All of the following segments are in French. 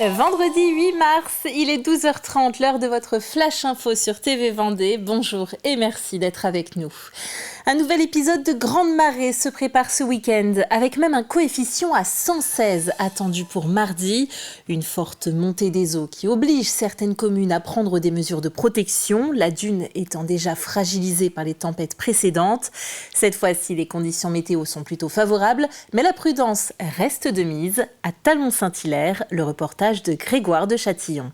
Vendredi 8 mars, il est 12h30, l'heure de votre Flash Info sur TV Vendée. Bonjour et merci d'être avec nous. Un nouvel épisode de Grande Marée se prépare ce week-end, avec même un coefficient à 116 attendu pour mardi. Une forte montée des eaux qui oblige certaines communes à prendre des mesures de protection, la dune étant déjà fragilisée par les tempêtes précédentes. Cette fois-ci, les conditions météo sont plutôt favorables, mais la prudence reste de mise. À Talmont-Saint-Hilaire, le reportage de Grégoire de Châtillon.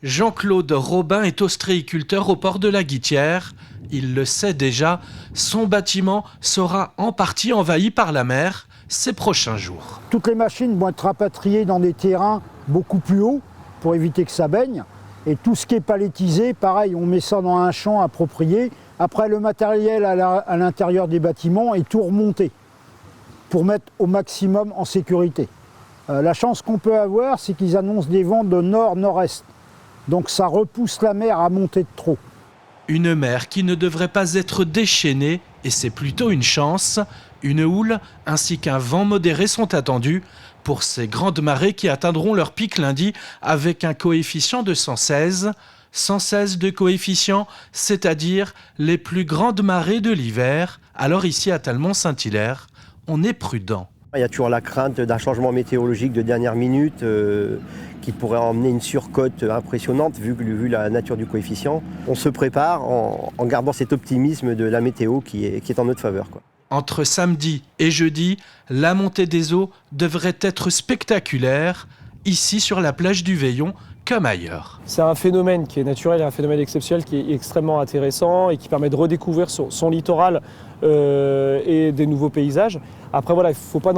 Jean-Claude Robin est ostréiculteur au port de la Guittière. Il le sait déjà, son bâtiment sera en partie envahi par la mer ces prochains jours. Toutes les machines vont être rapatriées dans des terrains beaucoup plus hauts pour éviter que ça baigne. Et tout ce qui est palettisé, pareil, on met ça dans un champ approprié. Après, le matériel à l'intérieur des bâtiments est tout remonté pour mettre au maximum en sécurité. La chance qu'on peut avoir, c'est qu'ils annoncent des vents de nord-nord-est. Donc ça repousse la mer à monter de trop. Une mer qui ne devrait pas être déchaînée, et c'est plutôt une chance. Une houle ainsi qu'un vent modéré sont attendus pour ces grandes marées qui atteindront leur pic lundi avec un coefficient de 116. 116 de coefficient, c'est-à-dire les plus grandes marées de l'hiver. Alors ici à Talmont-Saint-Hilaire, on est prudent. Il y a toujours la crainte d'un changement météorologique de dernière minute qui pourrait emmener une surcote impressionnante vu la nature du coefficient. On se prépare en gardant cet optimisme de la météo qui est en notre faveur, quoi. Entre samedi et jeudi, la montée des eaux devrait être spectaculaire, ici sur la plage du Veillon comme ailleurs. C'est un phénomène qui est naturel, un phénomène exceptionnel qui est extrêmement intéressant et qui permet de redécouvrir son littoral et des nouveaux paysages. Après voilà, il ne faut pas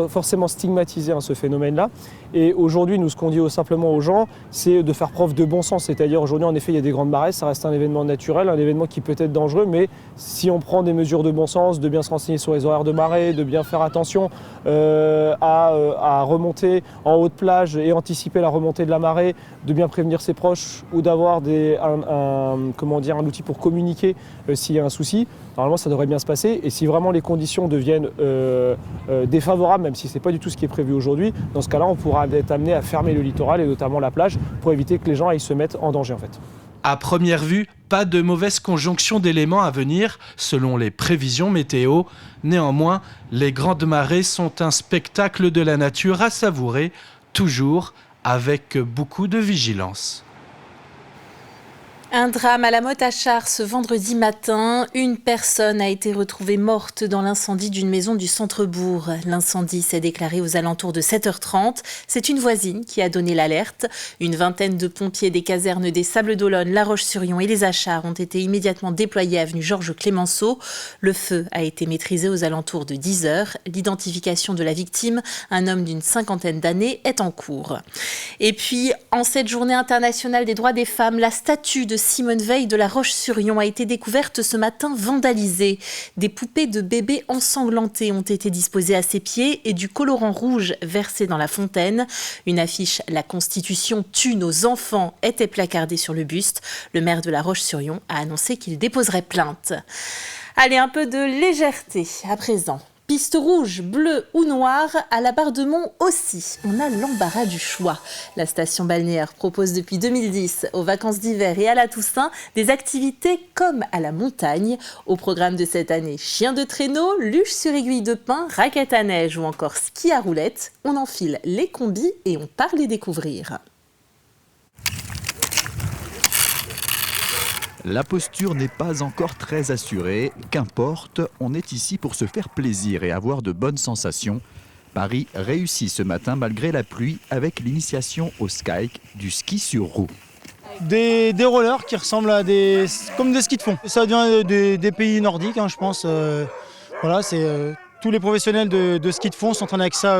forcément stigmatiser ce phénomène-là. Et aujourd'hui, nous, ce qu'on dit simplement aux gens, c'est de faire preuve de bon sens. C'est-à-dire aujourd'hui, en effet, il y a des grandes marées, ça reste un événement naturel, un événement qui peut être dangereux, mais si on prend des mesures de bon sens, de bien se renseigner sur les horaires de marée, de bien faire attention à remonter en haute plage et anticiper la remontée de la marée, de bien prévenir ses proches ou d'avoir un outil pour communiquer s'il y a un souci, normalement ça devrait bien se passer. Et si vraiment les conditions deviennent défavorables, même si ce n'est pas du tout ce qui est prévu aujourd'hui, dans ce cas-là on pourra être amené à fermer le littoral et notamment la plage pour éviter que les gens aillent se mettre en danger en fait. À première vue, pas de mauvaise conjonction d'éléments à venir selon les prévisions météo. Néanmoins, les grandes marées sont un spectacle de la nature à savourer, toujours avec beaucoup de vigilance. Un drame à la Motte-à-Chars ce vendredi matin. Une personne a été retrouvée morte dans l'incendie d'une maison du centre-bourg. L'incendie s'est déclaré aux alentours de 7h30. C'est une voisine qui a donné l'alerte. Une vingtaine de pompiers des casernes des Sables-d'Olonne, La Roche-sur-Yon et les Achards ont été immédiatement déployés avenue Georges Clémenceau. Le feu a été maîtrisé aux alentours de 10h. L'identification de la victime, un homme d'une 50aine d'années, est en cours. Et puis, en cette journée internationale des droits des femmes, la statue de Simone Veil de La Roche-sur-Yon a été découverte ce matin vandalisée. Des poupées de bébés ensanglantées ont été disposées à ses pieds et du colorant rouge versé dans la fontaine. Une affiche « La Constitution tue nos enfants » était placardée sur le buste. Le maire de La Roche-sur-Yon a annoncé qu'il déposerait plainte. Allez, un peu de légèreté à présent. Piste rouge, bleue ou noire, à la Barre de Mont aussi, on a l'embarras du choix. La station balnéaire propose depuis 2010 aux vacances d'hiver et à la Toussaint des activités comme à la montagne. Au programme de cette année, chien de traîneau, luge sur aiguille de pin, raquette à neige ou encore ski à roulettes. On enfile les combis et on part les découvrir. La posture n'est pas encore très assurée, qu'importe, on est ici pour se faire plaisir et avoir de bonnes sensations. Paris réussit ce matin malgré la pluie avec l'initiation au Skyke du ski sur roue. Des rollers qui ressemblent à comme des skis de fond. Ça vient des pays nordiques, je pense. Voilà, tous les professionnels de ski de fond s'entraînent avec ça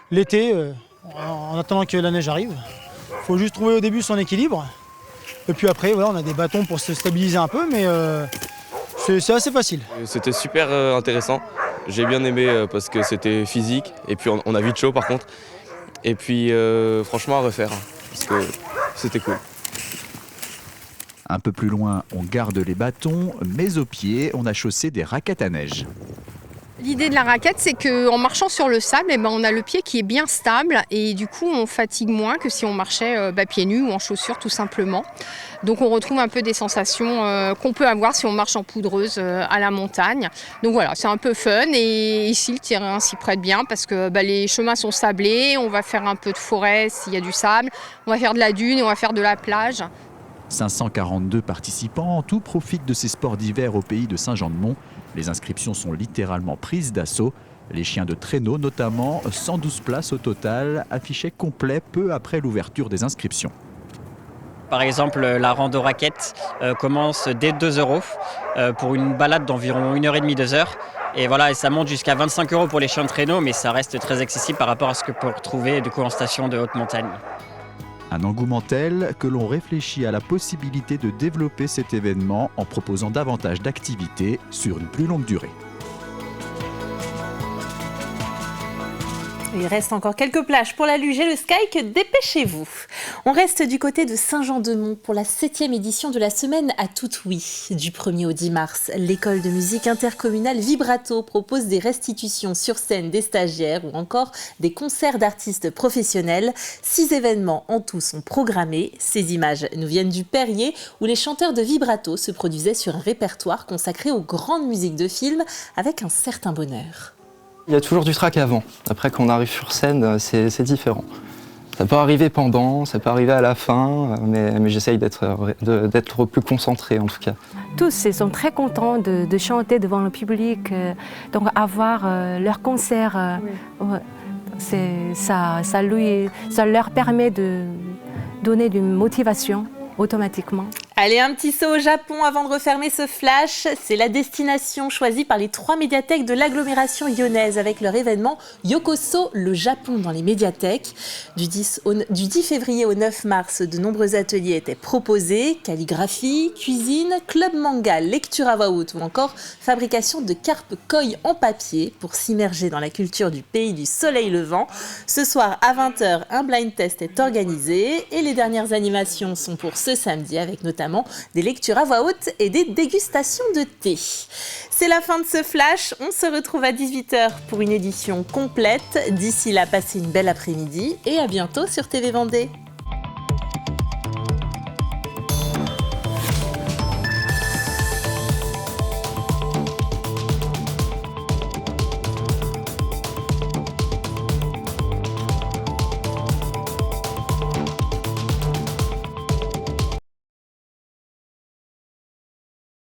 l'été, en attendant que la neige arrive. Il faut juste trouver au début son équilibre. Et puis après, voilà, on a des bâtons pour se stabiliser un peu, mais c'est assez facile. C'était super intéressant. J'ai bien aimé parce que c'était physique. Et puis on a vite chaud par contre. Et puis franchement à refaire, parce que c'était cool. Un peu plus loin, on garde les bâtons, mais au pied, on a chaussé des raquettes à neige. L'idée de la raquette, c'est qu'en marchant sur le sable, on a le pied qui est bien stable et du coup on fatigue moins que si on marchait pieds nus ou en chaussures tout simplement. Donc on retrouve un peu des sensations qu'on peut avoir si on marche en poudreuse à la montagne. Donc voilà, c'est un peu fun et ici le terrain s'y prête bien parce que les chemins sont sablés, on va faire un peu de forêt s'il y a du sable, on va faire de la dune et on va faire de la plage. 542 participants en tout profitent de ces sports d'hiver au pays de Saint-Jean-de-Mont. Les inscriptions sont littéralement prises d'assaut. Les chiens de traîneau notamment, 112 places au total, affichaient complet peu après l'ouverture des inscriptions. Par exemple, la rando raquette commence dès 2 € pour une balade d'environ 1h30, 2 heures. Et voilà, et ça monte jusqu'à 25 € pour les chiens de traîneau, mais ça reste très accessible par rapport à ce que peut retrouver de en station de haute montagne. Un engouement tel que l'on réfléchit à la possibilité de développer cet événement en proposant davantage d'activités sur une plus longue durée. Il reste encore quelques plages pour la Luge et le Skyke, dépêchez-vous. On reste du côté de Saint-Jean-de-Mont pour la 7e édition de la semaine à tout oui. Du 1er au 10 mars, l'école de musique intercommunale Vibrato propose des restitutions sur scène des stagiaires ou encore des concerts d'artistes professionnels. 6 événements en tout sont programmés. Ces images nous viennent du Perrier où les chanteurs de Vibrato se produisaient sur un répertoire consacré aux grandes musiques de films avec un certain bonheur. Il y a toujours du trac avant. Après, quand on arrive sur scène, c'est différent. Ça peut arriver pendant, ça peut arriver à la fin, mais j'essaye d'être plus concentré en tout cas. Tous ils sont très contents de chanter devant le public, donc avoir leur concert, ça leur permet de donner une motivation automatiquement. Allez, un petit saut au Japon avant de refermer ce flash. C'est la destination choisie par les 3 médiathèques de l'agglomération lyonnaise avec leur événement Yokoso, le Japon dans les médiathèques. Du 10 février au 9 mars, de nombreux ateliers étaient proposés. Calligraphie, cuisine, club manga, lecture à voix haute ou encore fabrication de carpes koi en papier pour s'immerger dans la culture du pays du soleil levant. Ce soir à 20h, un blind test est organisé et les dernières animations sont pour ce samedi avec notamment des lectures à voix haute et des dégustations de thé. C'est la fin de ce flash. On se retrouve à 18h pour une édition complète. D'ici là, passez une belle après-midi et à bientôt sur TV Vendée.